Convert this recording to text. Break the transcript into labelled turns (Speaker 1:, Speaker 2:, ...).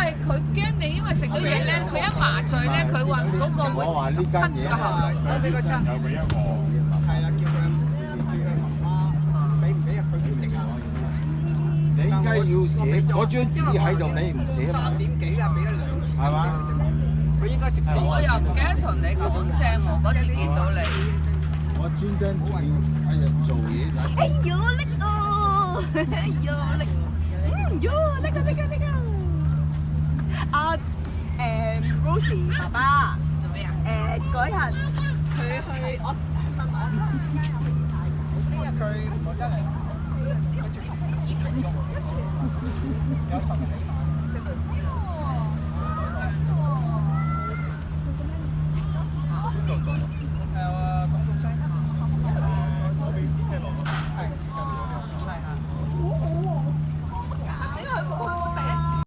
Speaker 1: 為佢驚你，因為食咗嘢咧，佢一麻醉咧，佢話嗰個會塞住個喉嚨。
Speaker 2: 都俾佢親。有俾一個。係啦，叫佢媽媽俾唔俾佢決定啊？
Speaker 3: 你應該要寫嗰張紙喺度，你唔寫嘛
Speaker 2: 3點幾啦，俾咗2次。係嘛？佢應該食4。
Speaker 1: 我又唔記得同你講聲喎，嗰次見到你。
Speaker 3: 我專登喺度做嘢。
Speaker 4: 哎呦，叻哦！哎呦，叻！喲，叻個叻個叻個！阿Rosie 爸爸
Speaker 1: 做咩啊？
Speaker 4: 嗰日佢去我問我
Speaker 2: 因為佢唔覺得嚟，佢最有10起碼。